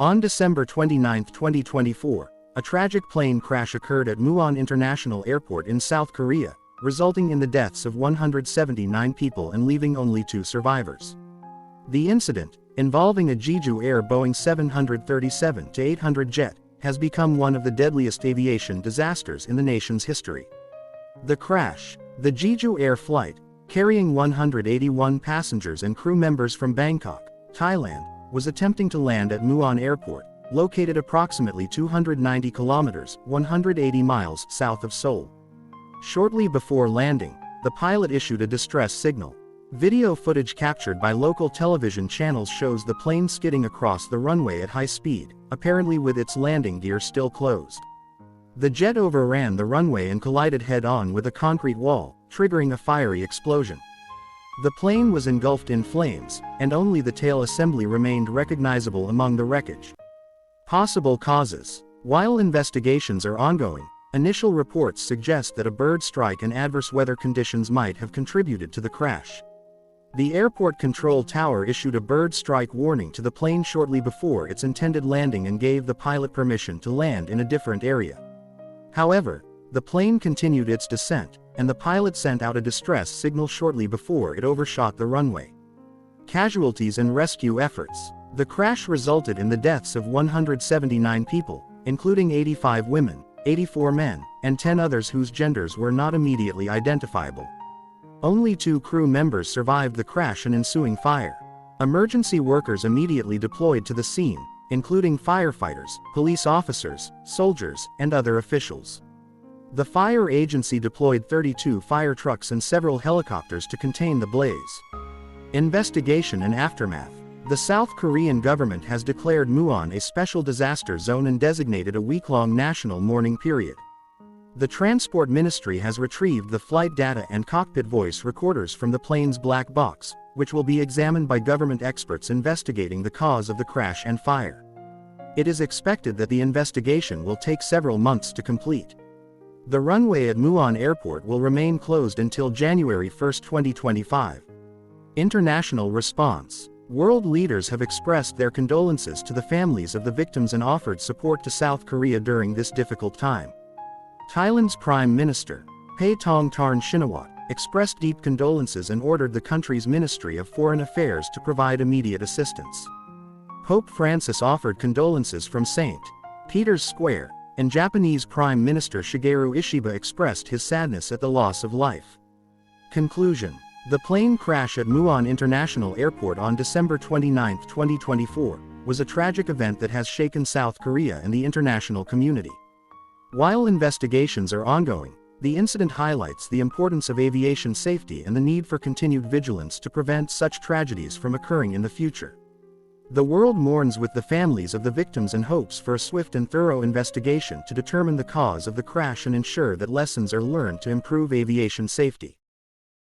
On December 29, 2024, a tragic plane crash occurred at Muan International Airport in South Korea, resulting in the deaths of 179 people and leaving only 2 survivors. The incident, involving a Jeju Air Boeing 737-800 jet, has become one of the deadliest aviation disasters in the nation's history. The crash, the Jeju Air flight, carrying 181 passengers and crew members from Bangkok, Thailand, was attempting to land at Muan Airport, located approximately 290 kilometers, 180 miles south of Seoul. Shortly before landing, the pilot issued a distress signal. Video footage captured by local television channels shows the plane skidding across the runway at high speed, apparently with its landing gear still closed. The jet overran the runway and collided head-on with a concrete wall, triggering a fiery explosion. The plane was engulfed in flames, and only the tail assembly remained recognizable among the wreckage. Possible causes. While investigations are ongoing, initial reports suggest that a bird strike and adverse weather conditions might have contributed to the crash. The airport control tower issued a bird strike warning to the plane shortly before its intended landing and gave the pilot permission to land in a different area. However, the plane continued its descent, and the pilot sent out a distress signal shortly before it overshot the runway. Casualties and rescue efforts. The crash resulted in the deaths of 179 people, including 85 women, 84 men, and 10 others whose genders were not immediately identifiable. Only 2 crew members survived the crash and ensuing fire. Emergency workers immediately deployed to the scene, including firefighters, police officers, soldiers, and other officials. The fire agency deployed 32 fire trucks and several helicopters to contain the blaze. Investigation and aftermath. The South Korean government has declared Muan a special disaster zone and designated a week-long national mourning period. The Transport Ministry has retrieved the flight data and cockpit voice recorders from the plane's black box, which will be examined by government experts investigating the cause of the crash and fire. It is expected that the investigation will take several months to complete. The runway at Muan Airport will remain closed until January 1, 2025. International response. World leaders have expressed their condolences to the families of the victims and offered support to South Korea during this difficult time. Thailand's Prime Minister, Paetongtarn Shinawatra, expressed deep condolences and ordered the country's Ministry of Foreign Affairs to provide immediate assistance. Pope Francis offered condolences from St. Peter's Square, and Japanese Prime Minister Shigeru Ishiba expressed his sadness at the loss of life. Conclusion. The plane crash at Muan International Airport on December 29, 2024, was a tragic event that has shaken South Korea and the international community. While investigations are ongoing, the incident highlights the importance of aviation safety and the need for continued vigilance to prevent such tragedies from occurring in the future. The world mourns with the families of the victims and hopes for a swift and thorough investigation to determine the cause of the crash and ensure that lessons are learned to improve aviation safety.